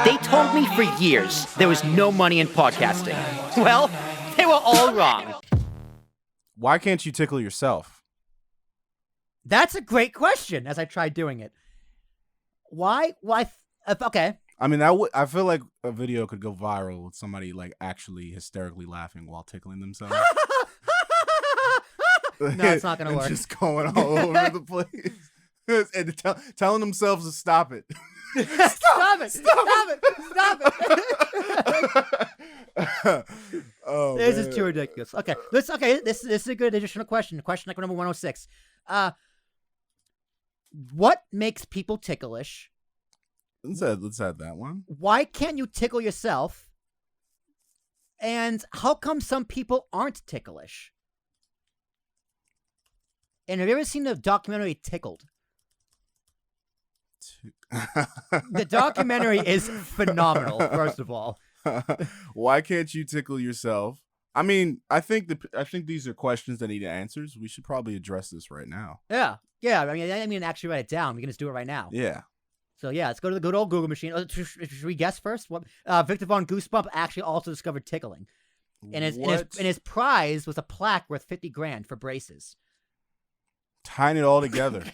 They told me for years there was no money in podcasting. Well, they were all wrong. Why can't you tickle yourself? That's a great question. As I tried doing it, why? Okay. I mean, I feel like a video could go viral with somebody like actually hysterically laughing while tickling themselves. No, it's not gonna work. Just going all over the place and telling themselves to stop it. Stop it! Oh, this man. is too ridiculous. Okay, this is a good additional question. Question like number 106. What makes people ticklish? Let's add that one. Why can't you tickle yourself? And how come some people aren't ticklish? And have you ever seen the documentary Tickled? The documentary is phenomenal, first of all. Why can't you tickle yourself? I mean, I think these are questions that need answers. We should probably address this right now. Yeah. I mean, actually write it down. We can just do it right now. Yeah. So yeah, let's go to the good old Google machine. Should we guess first? What Victor von Goosebump actually also discovered tickling, and his prize was a plaque worth $50,000 for braces. Tying it all together.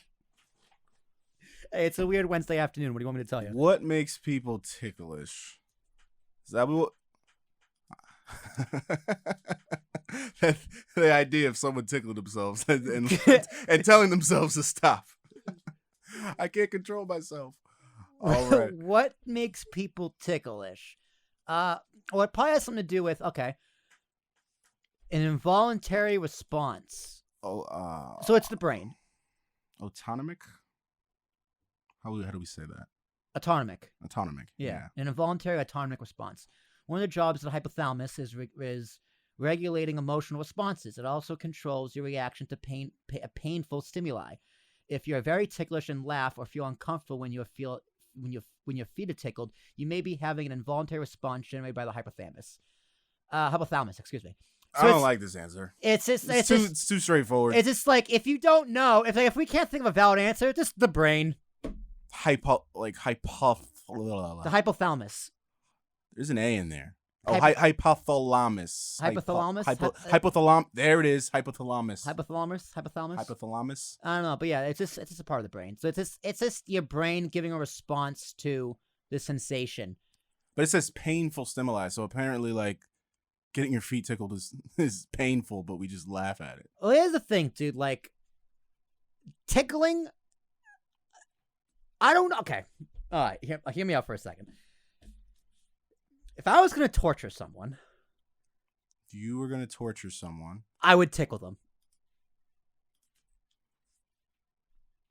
Hey, it's a weird Wednesday afternoon. What do you want me to tell you? What makes people ticklish? Is that what? The idea of someone tickling themselves and telling themselves to stop. I can't control myself. All right. What makes people ticklish? Well, it probably has something to do with an involuntary response. So it's the brain. Autonomic? How do we say that? Autonomic. Yeah. An involuntary autonomic response. One of the jobs of the hypothalamus is regulating emotional responses. It also controls your reaction to painful stimuli. If you're very ticklish and laugh or feel uncomfortable when your feet are tickled, you may be having an involuntary response generated by the hypothalamus. Excuse me. So I don't like this answer. It's too straightforward. It's just like, if you don't know, if we can't think of a valid answer, just the brain. The hypothalamus. There's an A in there. Oh, hypothalamus. Hypothalamus? Hypothalamus. There it is. Hypothalamus. Hypothalamus? I don't know, but yeah, it's just a part of the brain. So it's just your brain giving a response to the sensation. But it says painful stimuli, so apparently, like, getting your feet tickled is painful, but we just laugh at it. Well, here's the thing, dude. Like, tickling, I don't know. Okay. All right. Hear me out for a second. If I was going to torture someone. If you were going to torture someone. I would tickle them.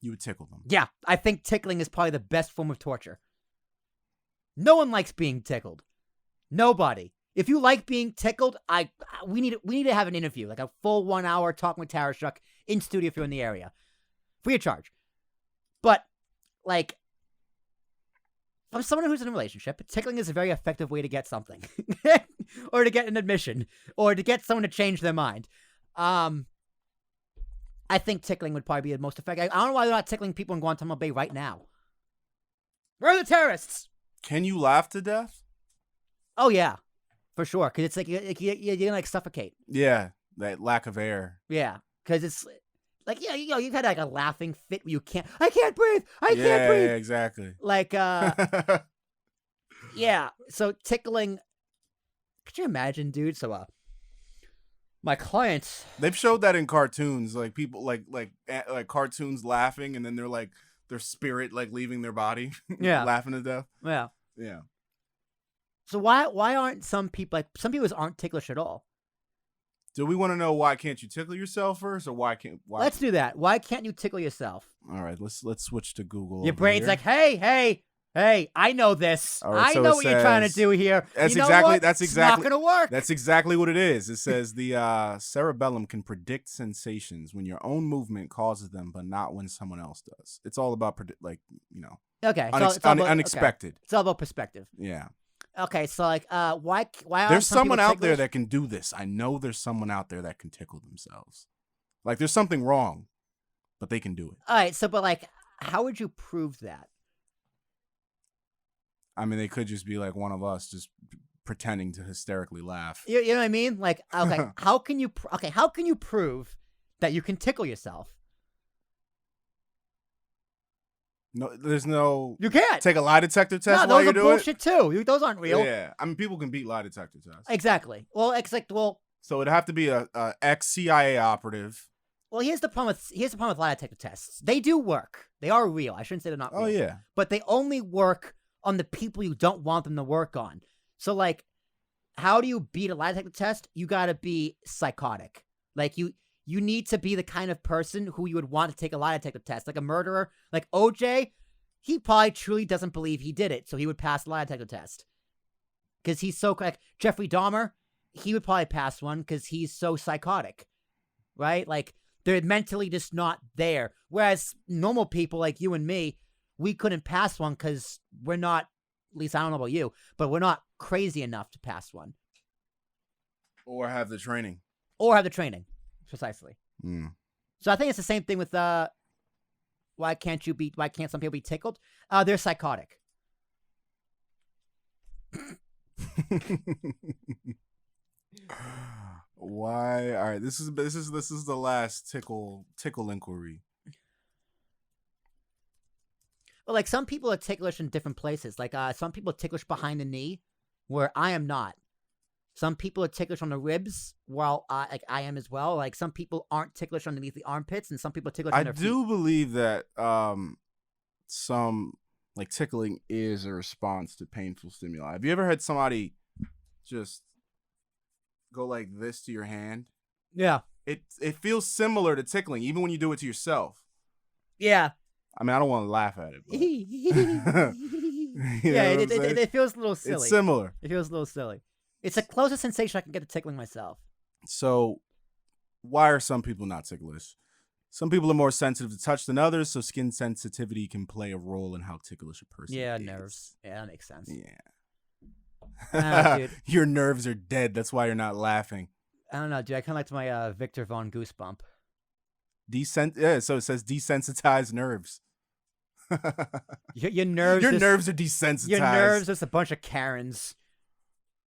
You would tickle them. Yeah. I think tickling is probably the best form of torture. No one likes being tickled. Nobody. If you like being tickled, we need to have an interview, like a full 1 hour talking with Tarashuk in studio if you're in the area. Free of charge. But, like, from someone who's in a relationship, tickling is a very effective way to get something. Or to get an admission. Or to get someone to change their mind. I think tickling would probably be the most effective. I don't know why they're not tickling people in Guantanamo Bay right now. Where are the terrorists? Can you laugh to death? Oh, yeah. For sure. Because it's like, you're going to, like, suffocate. Yeah. That lack of air. Yeah. Because it's... Like, yeah, you've had like a laughing fit where I can't breathe. I can't breathe. Yeah, exactly. Like, yeah. So tickling, could you imagine, dude? So, my clients. They've showed that in cartoons, like people like cartoons laughing, and then they're like their spirit like leaving their body. Yeah. Laughing to death. Yeah. Yeah. So why aren't some people aren't ticklish at all? Do we want to know why can't you tickle yourself first, or why? Let's do that. Why can't you tickle yourself? All right, let's switch to Google. Your brain's like, hey, I know this. Right, I know what you're trying to do here. That's It's not gonna work. That's exactly what it is. It says the cerebellum can predict sensations when your own movement causes them, but not when someone else does. It's all about Okay, unexpected. Okay. It's all about perspective. Yeah. Okay, so like, why? There's someone out there that can do this. I know there's someone out there that can tickle themselves. Like, there's something wrong, but they can do it. All right, so but like, how would you prove that? I mean, they could just be like one of us, just pretending to hysterically laugh. You know what I mean? Like, okay, how can you prove that you can tickle yourself? No, there's no. You can't Take a lie detector test No, while those you are do bullshit too. Those aren't it. real. Yeah, I mean, people can beat lie detector tests. Exactly. Well, So it'd have to be a ex-CIA operative. Well, here's the problem with lie detector tests. They do work. They are real. I shouldn't say they're not real. Oh yeah. But they only work on the people you don't want them to work on. So like, how do you beat a lie detector test? You gotta be psychotic. Like you need to be the kind of person who you would want to take a lie detector test. Like a murderer, like OJ, he probably truly doesn't believe he did it, so he would pass the lie detector test. Because he's so like Jeffrey Dahmer, he would probably pass one because he's so psychotic, right? Like they're mentally just not there. Whereas normal people like you and me, we couldn't pass one because we're not. At least I don't know about you, but we're not crazy enough to pass one. Or have the training. Precisely. Mm. So I think it's the same thing with why can't some people be tickled? They're psychotic. Why? All right, this is the last tickle inquiry. Well, like some people are ticklish in different places. Like some people are ticklish behind the knee, where I am not. Some people are ticklish on the ribs, while like I am as well. Like some people aren't ticklish underneath the armpits, and some people are ticklish on their feet. I do believe that some like tickling is a response to painful stimuli. Have you ever had somebody just go like this to your hand? Yeah. It feels similar to tickling, even when you do it to yourself. Yeah. I mean, I don't want to laugh at it. But it feels a little silly. It's similar. It feels a little silly. It's the closest sensation I can get to tickling myself. So, why are some people not ticklish? Some people are more sensitive to touch than others, so skin sensitivity can play a role in how ticklish a person is. Nerves. Yeah, that makes sense. Yeah. Dude. Your nerves are dead. That's why you're not laughing. I don't know, dude. I kind of liked my Victor Von Goosebump. So it says desensitized nerves. Your nerves. Nerves are desensitized. Your nerves is a bunch of Karens.